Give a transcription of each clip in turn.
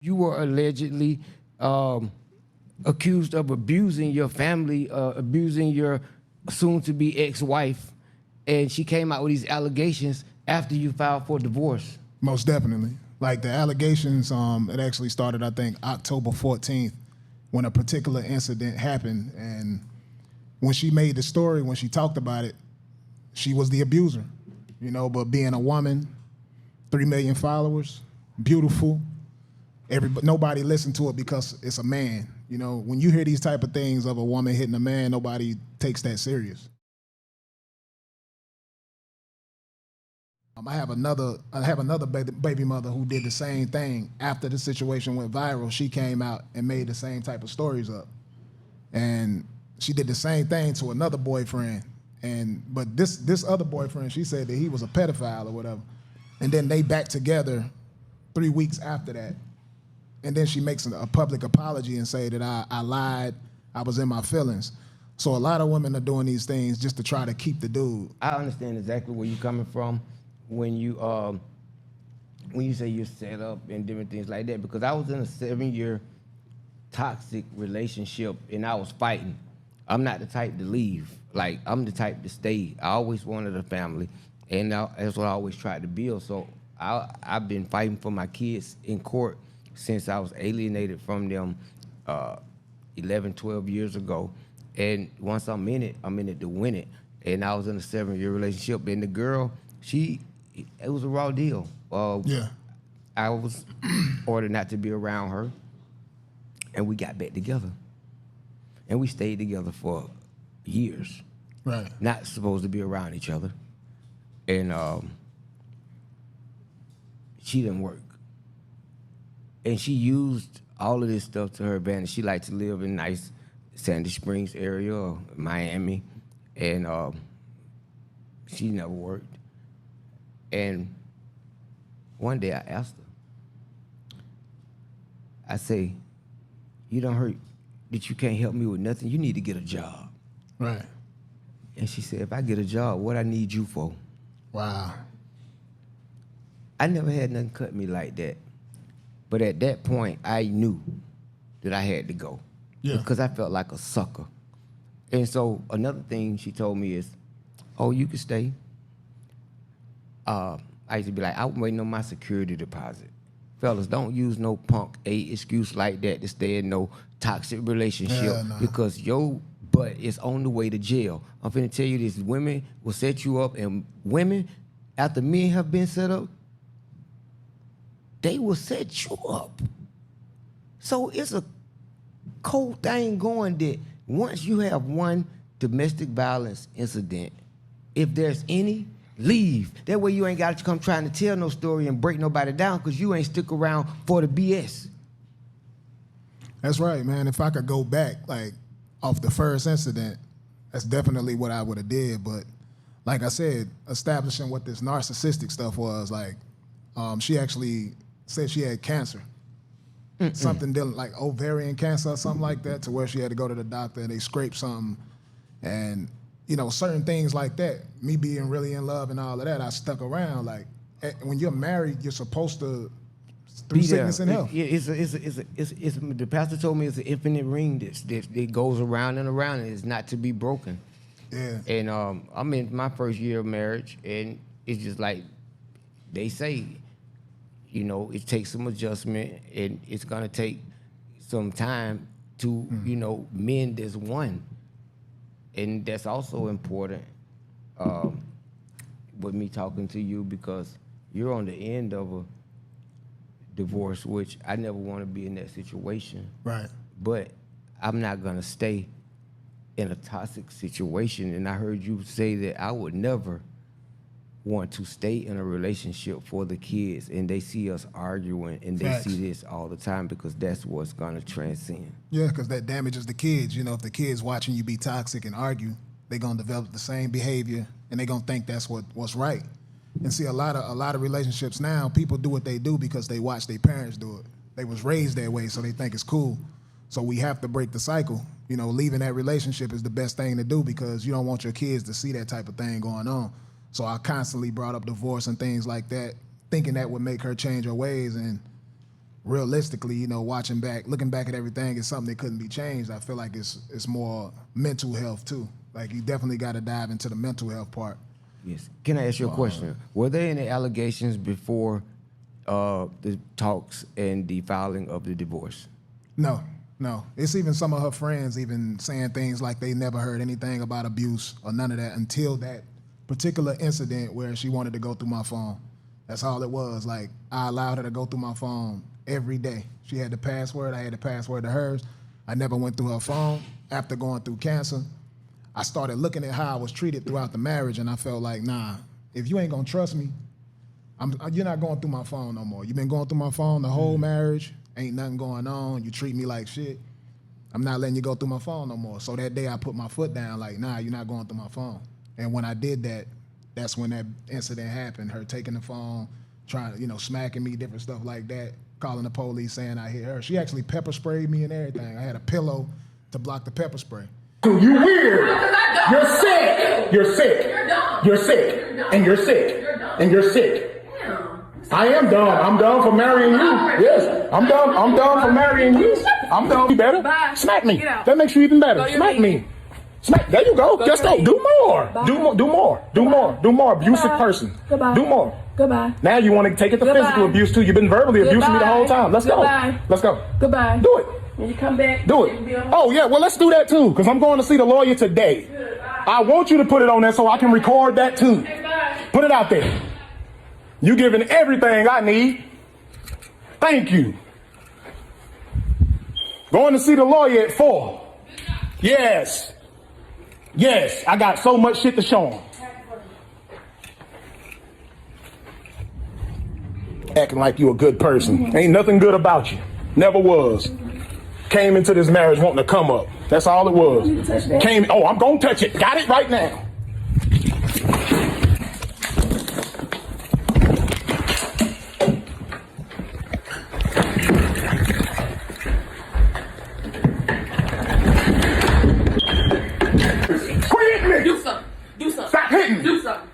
You were allegedly accused of abusing your family, abusing your soon-to-be ex-wife, and she came out with these allegations after you filed for divorce. Most definitely. Like the allegations, it actually started, I think, October 14th when a particular incident happened. And when she made the story, when she talked about it, she was the abuser, you know, but being a woman, 3 million followers, beautiful, nobody listened to it because it's a man. You know, when you hear these type of things of a woman hitting a man, nobody takes that serious. I have another baby mother who did the same thing. After the situation went viral, she came out and made the same type of stories up. And she did the same thing to another boyfriend. But this other boyfriend, she said that he was a pedophile or whatever. And then they back together 3 weeks after that. And then she makes a public apology and say that I lied, I was in my feelings. So a lot of women are doing these things just to try to keep the dude. I understand exactly where you're coming from when you say you're set up and different things like that, because I was in a 7-year toxic relationship and I was fighting. I'm not the type to leave. Like, I'm the type to stay. I always wanted a family, and that's what I always tried to build. So I've been fighting for my kids in court since I was alienated from them 11, 12 years ago. And once I'm in it to win it. And I was in a 7-year relationship, and the girl, it was a raw deal. Yeah. I was ordered not to be around her, and we got back together. And we stayed together for years. Right. Not supposed to be around each other. And she didn't work. And she used all of this stuff to her advantage. She liked to live in nice Sandy Springs area or Miami. And she never worked. And one day I asked her, I say, you don't hurt that you can't help me with nothing. You need to get a job. Right. And she said, if I get a job, what I need you for? Wow. I never had nothing cut me like that. But at that point, I knew that I had to go. Yeah. Because I felt like a sucker. And so another thing she told me is, oh, you can stay. I used to be like, I'm waiting on my security deposit. Fellas, don't use no punk excuse like that to stay in no toxic relationship, because your butt is on the way to jail. I'm finna tell you this, women will set you up, and women, after men have been set up, they will set you up. So it's a cold thing going that once you have one domestic violence incident, if there's any, leave. That way you ain't got to come trying to tell no story and break nobody down, because you ain't stick around for the BS. That's right, man. If I could go back, like, off the first incident, that's definitely what I would have did. But like I said, establishing what this narcissistic stuff was, like, she actually said she had cancer. Something dealing like ovarian cancer or something like that, to where she had to go to the doctor and they scraped something. And, you know, certain things like that, me being really in love and all of that, I stuck around. Like, when you're married, you're supposed to, through sickness and health. Yeah, the pastor told me it's an infinite ring that goes around and around, and it's not to be broken. Yeah. And I'm in my first year of marriage, and it's just like they say, you know, it takes some adjustment, and it's gonna take some time to, you know, mend as one. And that's also important with me talking to you, because you're on the end of a divorce, which I never want to be in that situation. Right. But I'm not gonna stay in a toxic situation. And I heard you say that I would never want to stay in a relationship for the kids, and they see us arguing, and they Facts. see this all the time, because that's what's gonna transcend. Yeah, because that damages the kids. You know, if the kids watching you be toxic and argue, they're gonna develop the same behavior, and they're gonna think that's what's right. And see, a lot of relationships now, people do what they do because they watch their parents do it. They was raised that way, so they think it's cool. So we have to break the cycle. You know, leaving that relationship is the best thing to do, because you don't want your kids to see that type of thing going on. So I constantly brought up divorce and things like that, thinking that would make her change her ways, and realistically, you know, looking back at everything is something that couldn't be changed. I feel like it's more mental health too. Like you definitely got to dive into the mental health part. Yes. Can I ask you a question? Were there any allegations before the talks and the filing of the divorce? No. It's even some of her friends even saying things like they never heard anything about abuse or none of that until that particular incident where she wanted to go through my phone. That's all it was. Like, I allowed her to go through my phone every day. She had the password. I had the password to hers. I never went through her phone. After going through cancer, I started looking at how I was treated throughout the marriage, and I felt like, nah, if you ain't gonna trust me, you're not going through my phone no more. You've been going through my phone the whole marriage. Ain't nothing going on. You treat me like shit. I'm not letting you go through my phone no more. So that day I put my foot down like, nah, you're not going through my phone. And when I did that, that's when that incident happened. Her taking the phone, trying, smacking me, different stuff like that, calling the police saying I hit her. She actually pepper sprayed me and everything. I had a pillow to block the pepper spray. You weird. You're sick. You're sick. You're sick. And you're sick. And you're sick. I am dumb. I'm dumb for marrying you. Yes, I'm dumb. I'm dumb for marrying you. I'm dumb. You better smack me. That makes you even better. Smack me. Smack. There you go. Just go. Do more. Do more. Do more. Do more. Do more. Abusive person. Do more. Goodbye. Now you want to take it to physical abuse too. You've been verbally abusing me the whole time. Let's go. Let's go. Goodbye. Do it. When you come back, do it. Oh yeah. Well, let's do that too. Because I'm going to see the lawyer today. I want you to put it on there so I can record that too. Put it out there. You giving everything I need. Thank you. Going to see the lawyer at 4. Yes. Yes, I got so much shit to show him. Acting like you a good person. Ain't nothing good about you. Never was. Came into this marriage wanting to come up. That's all it was. I'm gonna touch it. Got it right now. Stop hitting me. do something.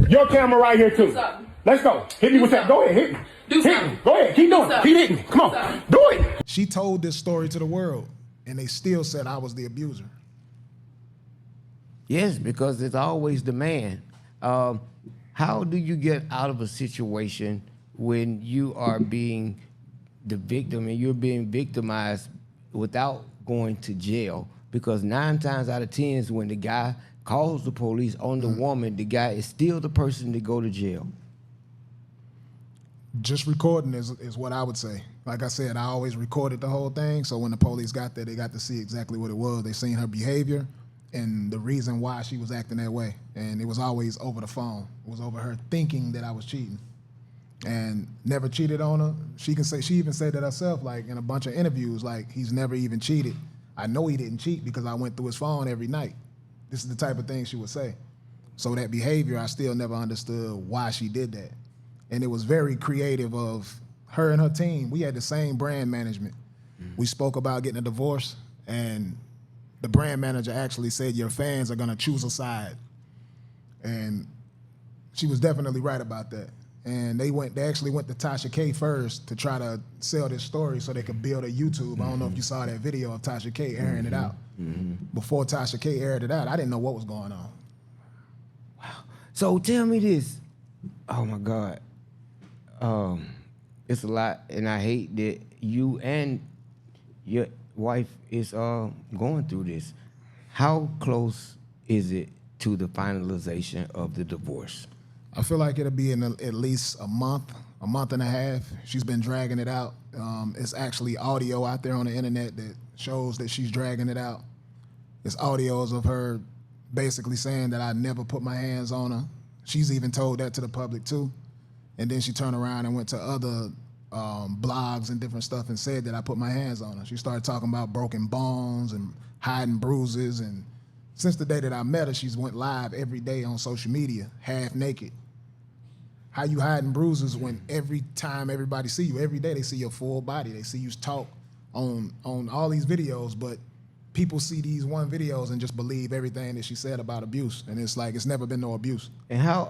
Your camera right here too. Let's go. Hit me with that. Go ahead, hit me. Hit me. Go ahead, keep doing it. Keep hitting me. Come on, do it. She told this story to the world, and they still said I was the abuser. Yes, because it's always the man. How do you get out of a situation when you are being the victim and you're being victimized without going to jail? Because 9 times out of 10 is when the guy calls the police on the woman, the guy is still the person to go to jail. Just recording is what I would say. Like I said, I always recorded the whole thing, so when the police got there, they got to see exactly what it was. They seen her behavior and the reason why she was acting that way. And it was always over the phone. It was over her thinking that I was cheating. And never cheated on her. She even said that herself, like in a bunch of interviews, like he's never even cheated. I know he didn't cheat because I went through his phone every night. This is the type of thing she would say. So that behavior, I still never understood why she did that. And it was very creative of her and her team. We had the same brand management. We spoke about getting a divorce, and the brand manager actually said, your fans are gonna choose a side. And she was definitely right about that. And they actually went to Tasha K first to try to sell this story so they could build a YouTube. I don't know if you saw that video of Tasha K airing it out. Before Tasha K aired it out, I didn't know what was going on. Wow. So tell me this. Oh my God. It's a lot, and I hate that you and your wife is going through this. How close is it to the finalization of the divorce? I feel like it'll be in at least a month and a half. She's been dragging it out. It's actually audio out there on the internet that shows that she's dragging it out. It's audios of her basically saying that I never put my hands on her. She's even told that to the public too. And then she turned around and went to other blogs and different stuff and said that I put my hands on her. She started talking about broken bones and hiding bruises. And since the day that I met her, she's went live every day on social media, half naked. How you hiding bruises when every time everybody see you, every day they see your full body. They see you talk on all these videos, but people see these one videos and just believe everything that she said about abuse. And it's like, it's never been no abuse. And how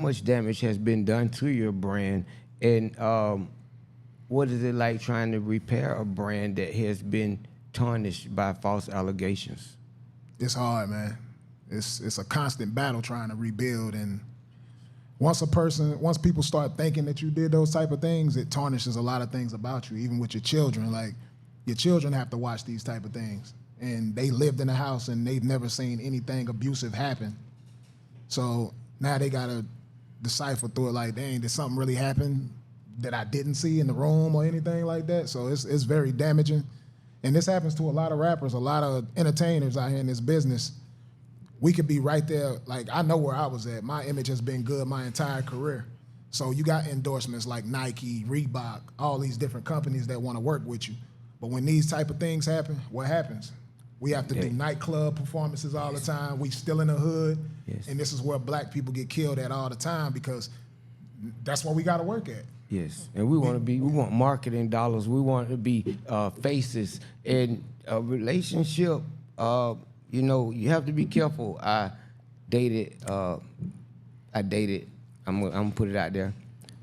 much damage has been done to your brand? And what is it like trying to repair a brand that has been tarnished by false allegations? It's hard, man. It's a constant battle trying to rebuild, and once people start thinking that you did those type of things, it tarnishes a lot of things about you, even with your children. Like, your children have to watch these type of things, and they lived in the house and they've never seen anything abusive happen. So now they gotta decipher through it like, dang, did something really happen that I didn't see in the room or anything like that? So it's very damaging. And this happens to a lot of rappers, a lot of entertainers out here in this business. We could be right there. Like, I know where I was at. My image has been good my entire career. So you got endorsements like Nike, Reebok, all these different companies that want to work with you. But when these type of things happen, what happens? We have to do nightclub performances all the time. We still in the hood. Yes. And this is where black people get killed at all the time, because that's what we got to work at. Yes, and we want marketing dollars. We want to be faces in a relationship. You know, you have to be careful. I dated. I'm gonna put it out there.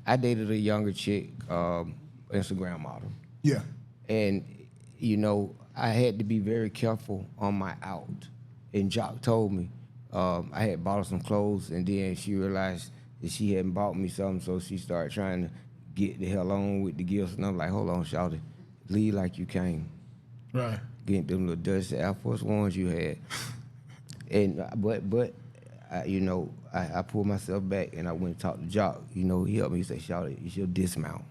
I dated a younger chick, Instagram model. Yeah. And, you know, I had to be very careful on my out. And Jock told me, I had bought her some clothes, and then she realized that she hadn't bought me something, so she started trying to get the hell on with the gifts. And I'm like, hold on, Shawty, leave like you came. Right. Get them little dusty Air Force Ones you had. And but you know, I pulled myself back and I went and talked to Jock. You know, he helped me. He said, Shawty, it's your dismount.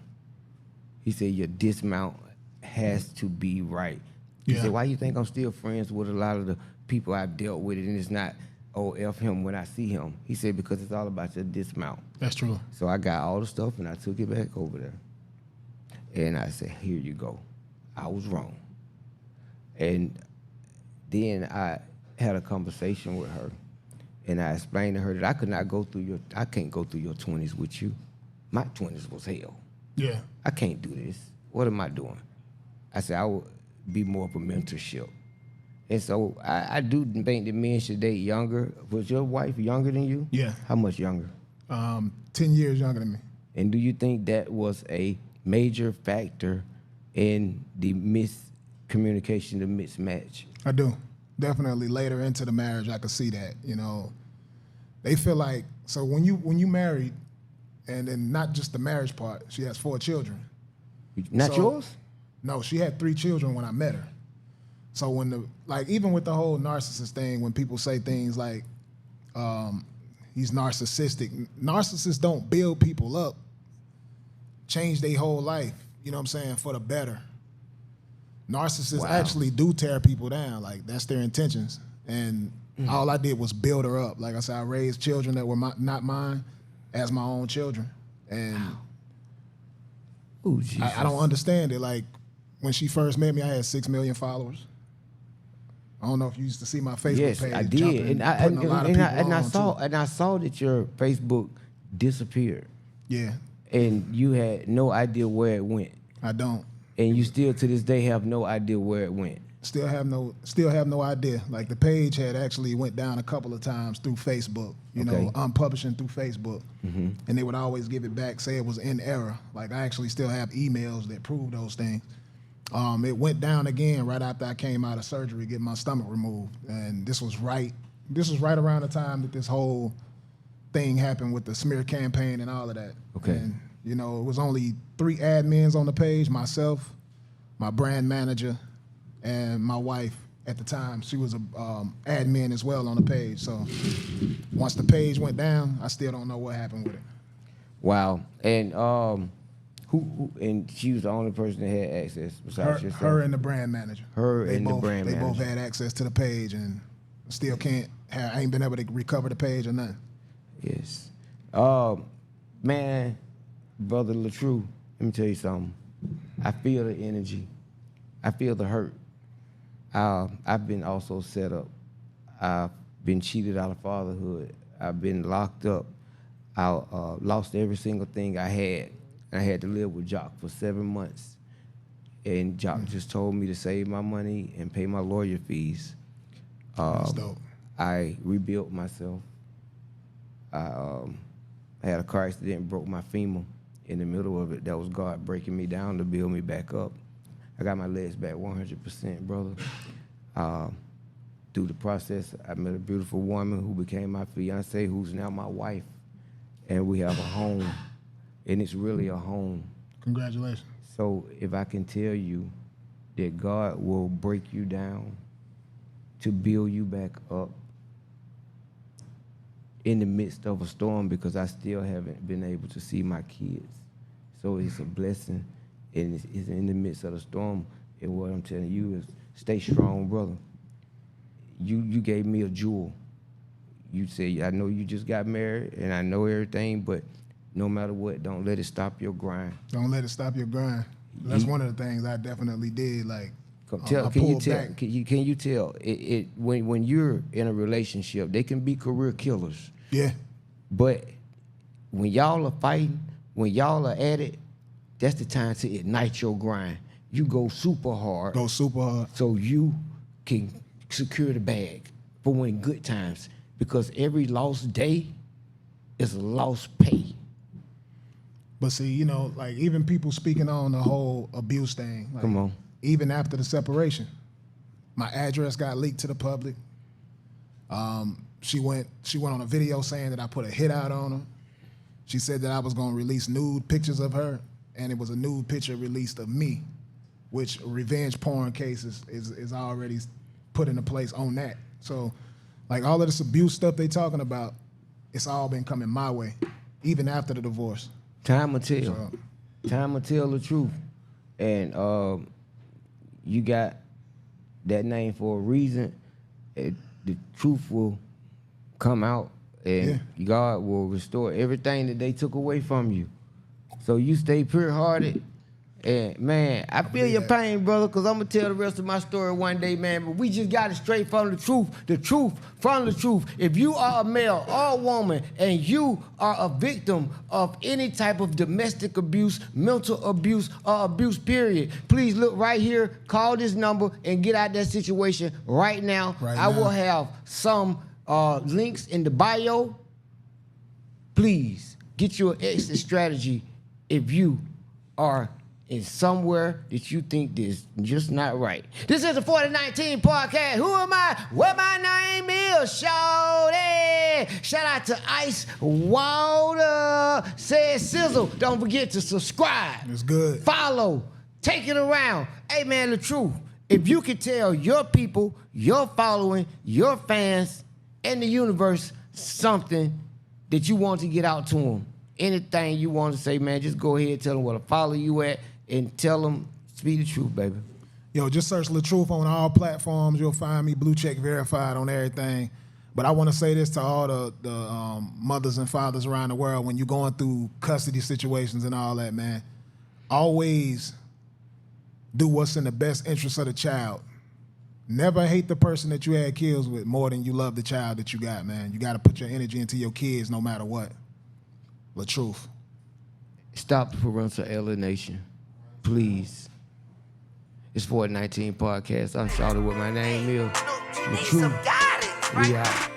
He said, your dismount has to be right. He said, why you think I'm still friends with a lot of the people I've dealt with, and it's not, oh, F him when I see him? He said, because it's all about your dismount. That's true. So I got all the stuff and I took it back over there. And I said, here you go. I was wrong. And then I had a conversation with her, and I explained to her that I can't go through your 20s with you. My 20s was hell. Yeah. I can't do this. What am I doing? I said, I would be more of a mentorship. And so I do think that men should date younger. Was your wife younger than you? Yeah. How much younger? 10 years younger than me. And do you think that was a major factor in the miscommunication, the mismatch? I do. Definitely later into the marriage, I could see that. You know, they feel like, so when you married, and then not just the marriage part, she has 4 children. Not yours? No, she had 3 children when I met her. So when even with the whole narcissist thing, when people say things like, he's narcissistic, narcissists don't build people up, change their whole life, you know what I'm saying, for the better. Narcissists actually do tear people down. Like, that's their intentions. And all I did was build her up. Like I said, I raised children that were not mine as my own children. And Ooh, Jesus. I don't understand it. Like, when she first met me, I had 6 million followers. I don't know if you used to see my Facebook yes, page. I did. And I saw that your Facebook disappeared. Yeah. And you had no idea where it went. I don't. And you still to this day have no idea where it went. Still have no idea. Like, the page had actually went down a couple of times through Facebook. You know, I'm publishing through Facebook. Mm-hmm. And they would always give it back, say it was in error. Like, I actually still have emails that prove those things. It went down again right after I came out of surgery, getting my stomach removed. And this was right around the time that this whole thing happened with the smear campaign and all of that. Okay. And, you know, it was only 3 admins on the page, myself, my brand manager, and my wife at the time. She was a admin as well on the page. So once the page went down, I still don't know what happened with it. Wow. And who and she was the only person that had access besides yourself? Her and the brand manager. They both had access to the page, and still I ain't been able to recover the page or nothing. Yes. Man, Brother LaTrue, let me tell you something. I feel the energy. I feel the hurt. I've been also set up. I've been cheated out of fatherhood. I've been locked up. I lost every single thing I had. I had to live with Jock for 7 months. And Jock just told me to save my money and pay my lawyer fees. That's dope. I rebuilt myself. I had a car accident, broke my femur in the middle of it, that was God breaking me down to build me back up. I got my legs back 100%, brother. Through the process, I met a beautiful woman who became my fiance, who's now my wife. And we have a home, and it's really a home. Congratulations. So if I can tell you that God will break you down to build you back up in the midst of a storm, because I still haven't been able to see my kids. So it's a blessing, and it's in the midst of the storm. And what I'm telling you is stay strong, brother. You gave me a jewel. You say, I know you just got married, and I know everything, but no matter what, don't let it stop your grind. Don't let it stop your grind. That's one of the things I definitely did. Like, Can you tell? When you're in a relationship, they can be career killers. Yeah. But when y'all are fighting, when y'all are at it, that's the time to ignite your grind. You go super hard. Go super hard. So you can secure the bag for when good times. Because every lost day is a lost pay. But see, you know, like even people speaking on the whole abuse thing. Like, Come on. Even after the separation, my address got leaked to the public. She went on a video saying that I put a hit out on her. She said that I was gonna release nude pictures of her, and it was a nude picture released of me, which revenge porn cases is already put into place on that. So, like all of this abuse stuff they talking about, it's all been coming my way, even after the divorce. Time will tell. So, Time will tell the truth. And you got that name for a reason. The truth will come out, and God will restore everything that they took away from you. So you stay pure-hearted. And, man, I feel your pain, brother, because I'm going to tell the rest of my story one day, man. But we just got it straight from the truth from the truth. If you are a male or a woman and you are a victim of any type of domestic abuse, mental abuse, or abuse, period, please look right here, call this number, and get out that situation right now. I will have some links in the bio. Please get your exit strategy if you are in somewhere that you think is just not right. This is the 4019 podcast. Who am I? What my name is? Shawty. Shout out to Ice Water. Said Sizzle. Don't forget to subscribe. It's good. Follow. Take it around. Hey, man, the truth. If you can tell your people, your following, your fans, and the universe something that you want to get out to them, anything you want to say, man, just go ahead, tell them where to follow you at, and tell them, speak the truth, baby. Yo, just search La Truth on all platforms. You'll find me blue check verified on everything. But I want to say this to all the mothers and fathers around the world. When you're going through custody situations and all that, man, always do what's in the best interest of the child. Never hate the person that you had kids with more than you love the child that you got, man. You got to put your energy into your kids no matter what. La Truth. Stop the parental alienation. Please. It's 4019 podcast. I'm Shawty, what my name is. The truth. We out.